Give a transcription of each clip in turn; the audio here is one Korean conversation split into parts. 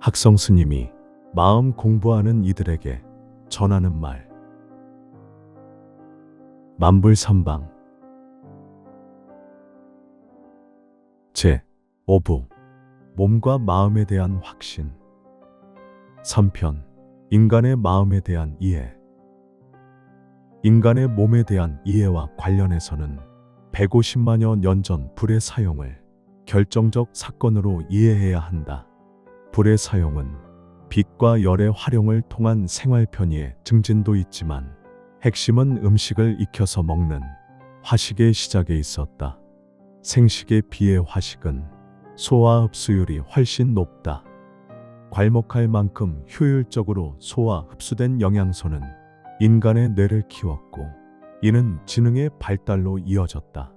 학성 스님이 마음 공부하는 이들에게 전하는 말. 만불삼방 제 5부 몸과 마음에 대한 확신 3편 인간의 마음에 대한 이해. 인간의 몸에 대한 이해와 관련해서는 150만여 년 전 불의 사용을 결정적 사건으로 이해해야 한다. 불의 사용은 빛과 열의 활용을 통한 생활 편의의 증진도 있지만 핵심은 음식을 익혀서 먹는 화식의 시작에 있었다. 생식에 비해 화식은 소화 흡수율이 훨씬 높다. 괄목할 만큼 효율적으로 소화 흡수된 영양소는 인간의 뇌를 키웠고 이는 지능의 발달로 이어졌다.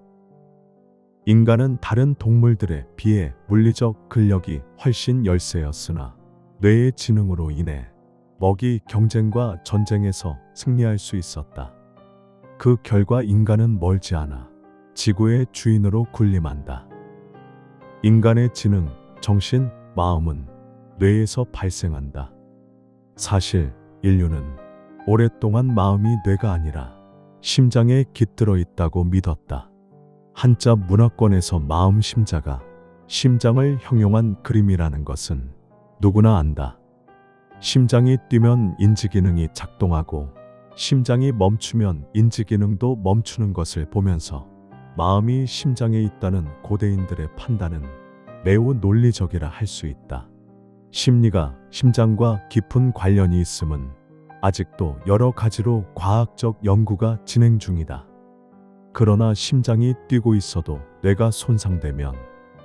인간은 다른 동물들에 비해 물리적 근력이 훨씬 열세였으나 뇌의 지능으로 인해 먹이 경쟁과 전쟁에서 승리할 수 있었다. 그 결과 인간은 멀지 않아 지구의 주인으로 군림한다. 인간의 지능, 정신, 마음은 뇌에서 발생한다. 사실 인류는 오랫동안 마음이 뇌가 아니라 심장에 깃들어 있다고 믿었다. 한자 문화권에서 마음 심자가 심장을 형용한 그림이라는 것은 누구나 안다. 심장이 뛰면 인지기능이 작동하고 심장이 멈추면 인지기능도 멈추는 것을 보면서 마음이 심장에 있다는 고대인들의 판단은 매우 논리적이라 할 수 있다. 심리가 심장과 깊은 관련이 있음은 아직도 여러 가지로 과학적 연구가 진행 중이다. 그러나 심장이 뛰고 있어도 뇌가 손상되면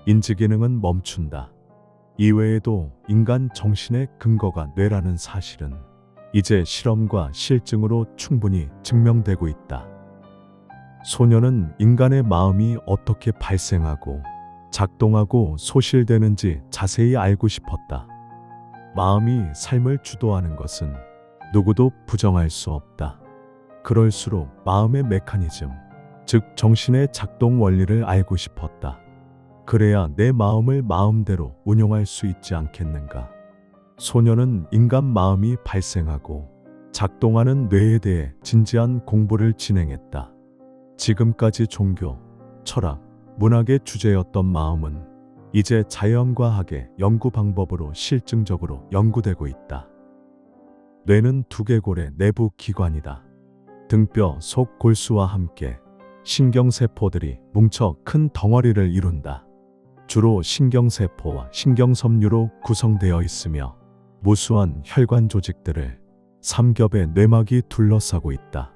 인지기능은 멈춘다. 이외에도 인간 정신의 근거가 뇌라는 사실은 이제 실험과 실증으로 충분히 증명되고 있다. 소녀는 인간의 마음이 어떻게 발생하고 작동하고 소실되는지 자세히 알고 싶었다. 마음이 삶을 주도하는 것은 누구도 부정할 수 없다. 그럴수록 마음의 메커니즘, 즉 정신의 작동 원리를 알고 싶었다. 그래야 내 마음을 마음대로 운용할 수 있지 않겠는가. 소녀는 인간 마음이 발생하고 작동하는 뇌에 대해 진지한 공부를 진행했다. 지금까지 종교, 철학, 문학의 주제였던 마음은 이제 자연과학의 연구 방법으로 실증적으로 연구되고 있다. 뇌는 두개골의 내부 기관이다. 등뼈 속 골수와 함께 신경세포들이 뭉쳐 큰 덩어리를 이룬다. 주로 신경세포와 신경섬유로 구성되어 있으며 무수한 혈관 조직들을 삼겹의 뇌막이 둘러싸고 있다.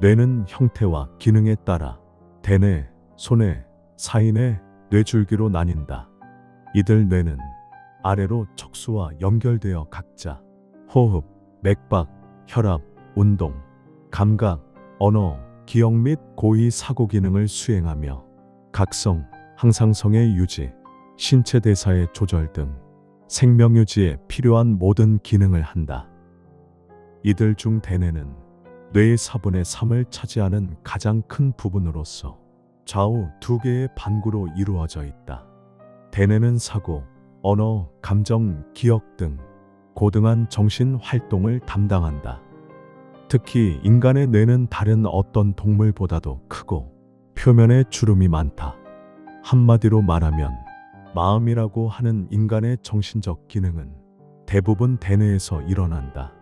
뇌는 형태와 기능에 따라 대뇌, 소뇌, 사이뇌, 뇌줄기로 나뉜다. 이들 뇌는 아래로 척수와 연결되어 각자 호흡, 맥박, 혈압, 운동, 감각, 언어, 기억 및 고의 사고 기능을 수행하며 각성, 항상성의 유지, 신체 대사의 조절 등 생명 유지에 필요한 모든 기능을 한다. 이들 중 대뇌는 뇌의 4분의 3을 차지하는 가장 큰 부분으로서 좌우 2개의 반구로 이루어져 있다. 대뇌는 사고, 언어, 감정, 기억 등 고등한 정신 활동을 담당한다. 특히 인간의 뇌는 다른 어떤 동물보다도 크고 표면에 주름이 많다. 한마디로 말하면 마음이라고 하는 인간의 정신적 기능은 대부분 대뇌에서 일어난다.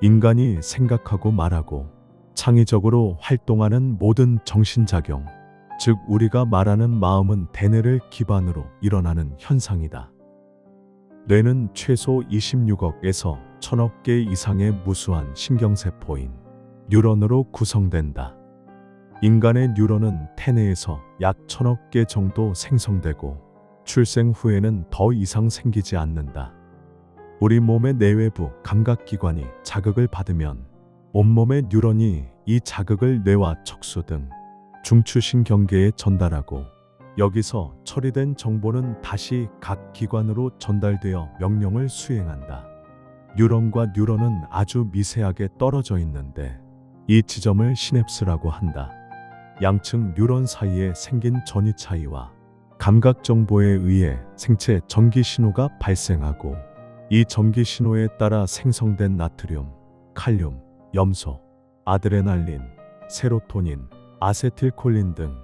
인간이 생각하고 말하고 창의적으로 활동하는 모든 정신작용, 즉 우리가 말하는 마음은 대뇌를 기반으로 일어나는 현상이다. 뇌는 최소 26억에서 1000억 개 이상의 무수한 신경세포인 뉴런으로 구성된다. 인간의 뉴런은 태내에서 약 1000억 개 정도 생성되고 출생 후에는 더 이상 생기지 않는다. 우리 몸의 내외부 감각기관이 자극을 받으면 온몸의 뉴런이 이 자극을 뇌와 척수 등 중추신경계에 전달하고 여기서 처리된 정보는 다시 각 기관으로 전달되어 명령을 수행한다. 뉴런과 뉴런은 아주 미세하게 떨어져 있는데 이 지점을 시냅스라고 한다. 양측 뉴런 사이에 생긴 전위 차이와 감각 정보에 의해 생체 전기 신호가 발생하고 이 전기 신호에 따라 생성된 나트륨, 칼륨, 염소, 아드레날린, 세로토닌, 아세틸콜린 등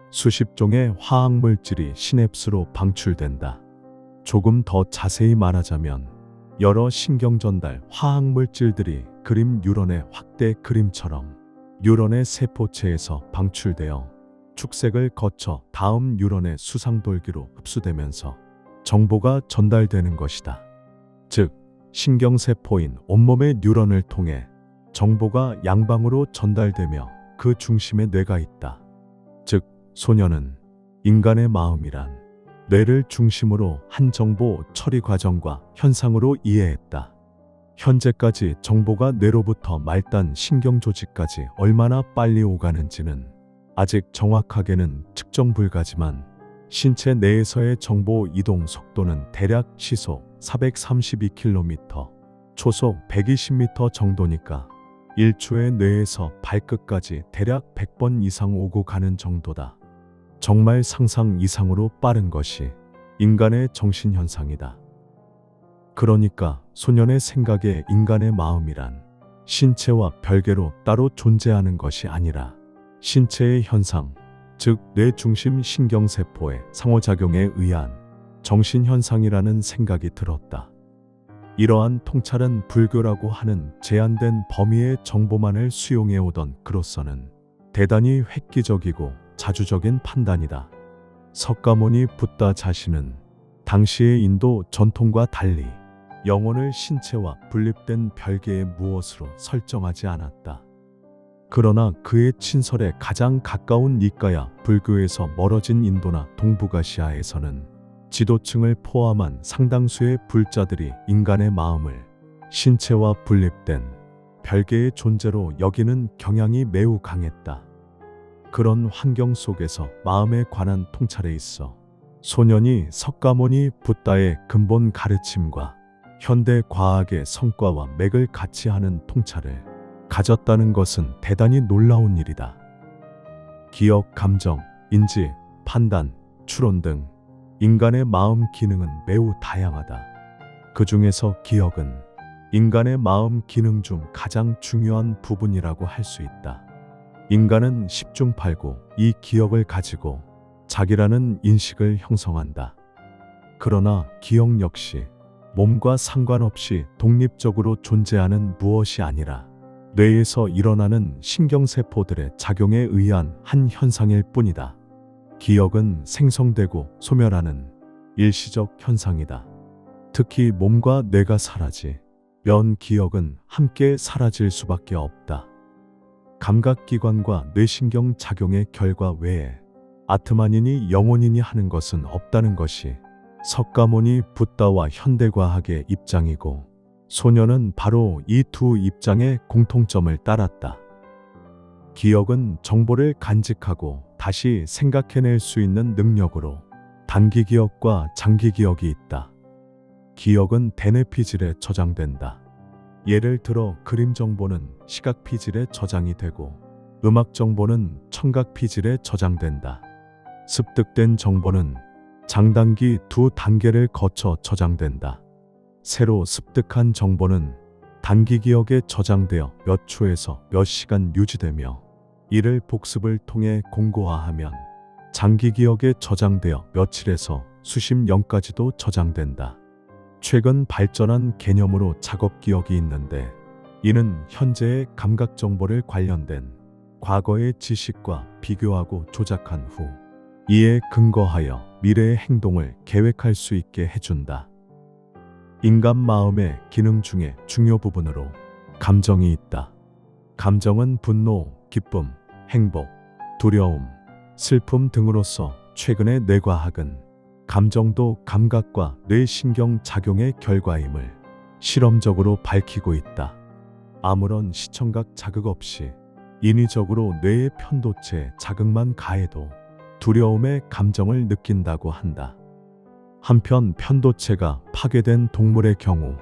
수십 종의 화학 물질이 시냅스로 방출된다. 조금 더 자세히 말하자면 여러 신경 전달 화학 물질들이 그림 뉴런의 확대 그림처럼 뉴런의 세포체에서 방출되어 축색을 거쳐 다음 뉴런의 수상돌기로 흡수되면서 정보가 전달되는 것이다. 즉, 신경세포인 온몸의 뉴런을 통해 정보가 양방으로 전달되며 그 중심에 뇌가 있다. 즉, 소녀는 인간의 마음이란 뇌를 중심으로 한 정보 처리 과정과 현상으로 이해했다. 현재까지 정보가 뇌로부터 말단 신경조직까지 얼마나 빨리 오가는지는 아직 정확하게는 측정 불가지만 신체 내에서의 정보 이동 속도는 대략 시속 432km, 초속 120m 정도니까 1초에 뇌에서 발끝까지 대략 100번 이상 오고 가는 정도다. 정말 상상 이상으로 빠른 것이 인간의 정신현상이다. 그러니까 소년의 생각에 인간의 마음이란 신체와 별개로 따로 존재하는 것이 아니라 신체의 현상, 즉 뇌 중심 신경세포의 상호작용에 의한 정신현상이라는 생각이 들었다. 이러한 통찰은 불교라고 하는 제한된 범위의 정보만을 수용해오던 그로서는 대단히 획기적이고 자주적인 판단이다. 석가모니 붓다 자신은 당시의 인도 전통과 달리 영혼을 신체와 분립된 별개의 무엇으로 설정하지 않았다. 그러나 그의 친설에 가장 가까운 니까야 불교에서 멀어진 인도나 동북아시아에서는 지도층을 포함한 상당수의 불자들이 인간의 마음을 신체와 분립된 별개의 존재로 여기는 경향이 매우 강했다. 그런 환경 속에서 마음에 관한 통찰에 있어 소년이 석가모니 붓다의 근본 가르침과 현대 과학의 성과와 맥을 같이 하는 통찰을 가졌다는 것은 대단히 놀라운 일이다. 기억, 감정, 인지, 판단, 추론 등 인간의 마음 기능은 매우 다양하다. 그 중에서 기억은 인간의 마음 기능 중 가장 중요한 부분이라고 할 수 있다. 인간은 십중팔구 이 기억을 가지고 자기라는 인식을 형성한다. 그러나 기억 역시 몸과 상관없이 독립적으로 존재하는 무엇이 아니라 뇌에서 일어나는 신경세포들의 작용에 의한 한 현상일 뿐이다. 기억은 생성되고 소멸하는 일시적 현상이다. 특히 몸과 뇌가 사라지면 기억은 함께 사라질 수밖에 없다. 감각기관과 뇌신경 작용의 결과 외에 아트만이니 영혼이니 하는 것은 없다는 것이 석가모니 붓다와 현대과학의 입장이고 소년은 바로 이 두 입장의 공통점을 따랐다. 기억은 정보를 간직하고 다시 생각해낼 수 있는 능력으로 단기 기억과 장기 기억이 있다. 기억은 대뇌피질에 저장된다. 예를 들어 그림 정보는 시각 피질에 저장이 되고 음악 정보는 청각 피질에 저장된다. 습득된 정보는 장단기 두 단계를 거쳐 저장된다. 새로 습득한 정보는 단기 기억에 저장되어 몇 초에서 몇 시간 유지되며 이를 복습을 통해 공고화하면 장기 기억에 저장되어 며칠에서 수십 년까지도 저장된다. 최근 발전한 개념으로 작업 기억이 있는데 이는 현재의 감각 정보를 관련된 과거의 지식과 비교하고 조작한 후 이에 근거하여 미래의 행동을 계획할 수 있게 해준다. 인간 마음의 기능 중에 중요 부분으로 감정이 있다. 감정은 분노, 기쁨, 행복, 두려움, 슬픔 등으로서 최근의 뇌과학은 감정도 감각과 뇌신경 작용의 결과임을 실험적으로 밝히고 있다. 아무런 시청각 자극 없이 인위적으로 뇌의 편도체 자극만 가해도 두려움의 감정을 느낀다고 한다. 한편 편도체가 파괴된 동물의 경우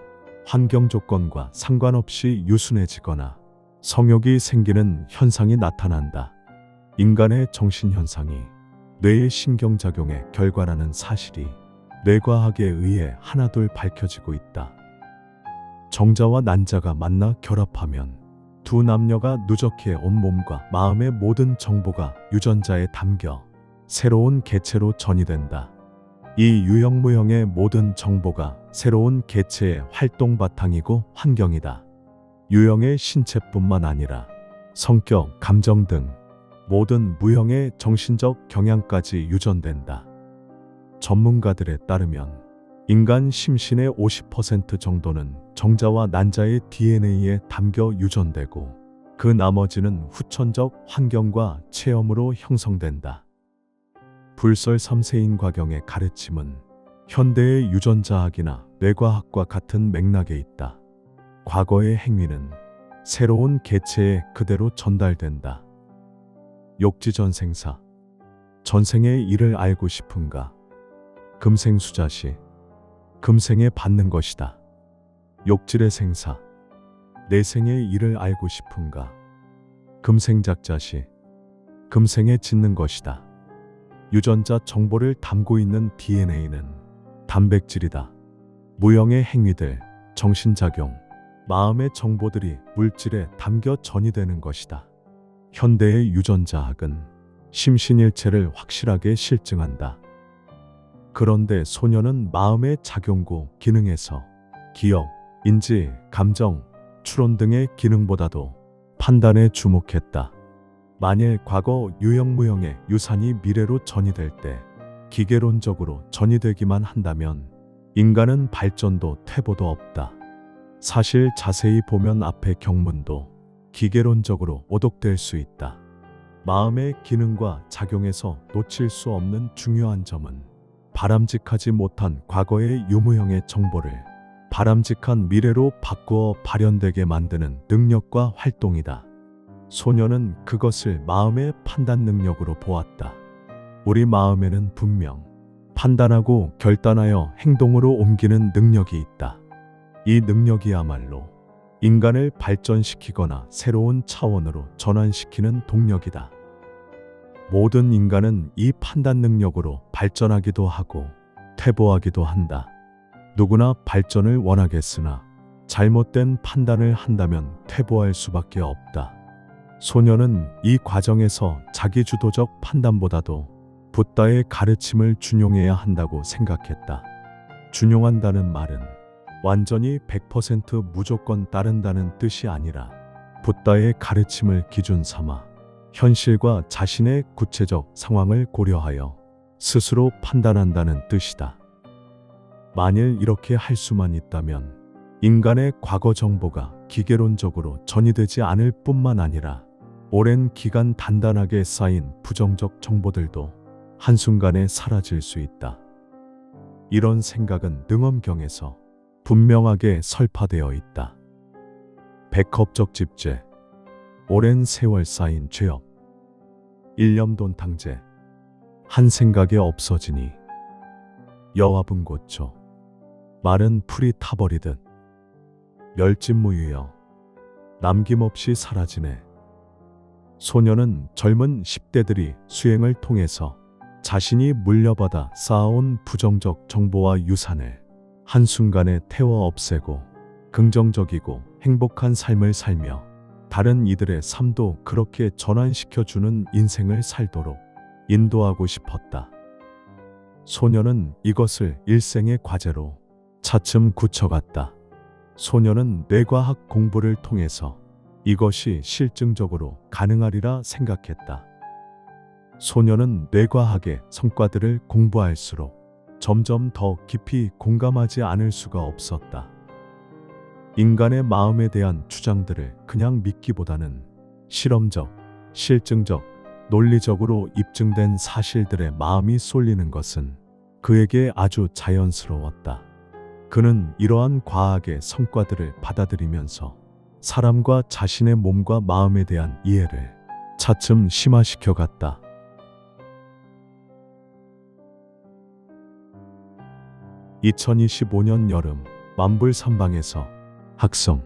환경 조건과 상관없이 유순해지거나 성욕이 생기는 현상이 나타난다. 인간의 정신현상이 뇌의 신경작용의 결과라는 사실이 뇌과학에 의해 하나둘 밝혀지고 있다. 정자와 난자가 만나 결합하면 두 남녀가 누적해 온 몸과 마음의 모든 정보가 유전자에 담겨 새로운 개체로 전이된다. 이 유형무형의 모든 정보가 새로운 개체의 활동 바탕이고 환경이다. 유형의 신체뿐만 아니라 성격, 감정 등 모든 무형의 정신적 경향까지 유전된다. 전문가들에 따르면 인간 심신의 50% 정도는 정자와 난자의 DNA에 담겨 유전되고 그 나머지는 후천적 환경과 체험으로 형성된다. 불설 3세인 과경의 가르침은 현대의 유전자학이나 뇌과학과 같은 맥락에 있다. 과거의 행위는 새로운 개체에 그대로 전달된다. 욕지전생사. 전생의 일을 알고 싶은가? 금생수자시. 금생에 받는 것이다. 욕질의 생사. 내생의 일을 알고 싶은가? 금생작자시. 금생에 짓는 것이다. 유전자 정보를 담고 있는 DNA는 단백질이다. 무형의 행위들, 정신작용, 마음의 정보들이 물질에 담겨 전이되는 것이다. 현대의 유전자학은 심신일체를 확실하게 실증한다. 그런데 소녀는 마음의 작용구 기능에서 기억, 인지, 감정, 추론 등의 기능보다도 판단에 주목했다. 만일 과거 유형무형의 유산이 미래로 전이될 때 기계론적으로 전이되기만 한다면 인간은 발전도 퇴보도 없다. 사실 자세히 보면 앞의 경문도 기계론적으로 오독될 수 있다. 마음의 기능과 작용에서 놓칠 수 없는 중요한 점은 바람직하지 못한 과거의 유무형의 정보를 바람직한 미래로 바꾸어 발현되게 만드는 능력과 활동이다. 소녀는 그것을 마음의 판단 능력으로 보았다. 우리 마음에는 분명 판단하고 결단하여 행동으로 옮기는 능력이 있다. 이 능력이야말로 인간을 발전시키거나 새로운 차원으로 전환시키는 동력이다. 모든 인간은 이 판단 능력으로 발전하기도 하고 퇴보하기도 한다. 누구나 발전을 원하겠으나 잘못된 판단을 한다면 퇴보할 수밖에 없다. 소녀는 이 과정에서 자기주도적 판단보다도 붓다의 가르침을 준용해야 한다고 생각했다. 준용한다는 말은 완전히 100% 무조건 따른다는 뜻이 아니라 붓다의 가르침을 기준 삼아 현실과 자신의 구체적 상황을 고려하여 스스로 판단한다는 뜻이다. 만일 이렇게 할 수만 있다면 인간의 과거 정보가 기계론적으로 전이되지 않을 뿐만 아니라 오랜 기간 단단하게 쌓인 부정적 정보들도 한순간에 사라질 수 있다. 이런 생각은 능엄경에서 분명하게 설파되어 있다. 백합적 집죄, 오랜 세월 쌓인 죄업, 일념돈탕제, 한 생각에 없어지니 여화분 고초, 마른 풀이 타버리듯 멸진무유여 남김없이 사라지네. 소녀는 젊은 10대들이 수행을 통해서 자신이 물려받아 쌓아온 부정적 정보와 유산을 한순간에 태워 없애고 긍정적이고 행복한 삶을 살며 다른 이들의 삶도 그렇게 전환시켜주는 인생을 살도록 인도하고 싶었다. 소녀는 이것을 일생의 과제로 차츰 굳혀갔다. 소녀는 뇌과학 공부를 통해서 이것이 실증적으로 가능하리라 생각했다. 소녀는 뇌과학의 성과들을 공부할수록 점점 더 깊이 공감하지 않을 수가 없었다. 인간의 마음에 대한 주장들을 그냥 믿기보다는 실험적, 실증적, 논리적으로 입증된 사실들의 마음이 쏠리는 것은 그에게 아주 자연스러웠다. 그는 이러한 과학의 성과들을 받아들이면서 사람과 자신의 몸과 마음에 대한 이해를 차츰 심화시켜 갔다. (2025년) 여름 만불 삼방에서 학성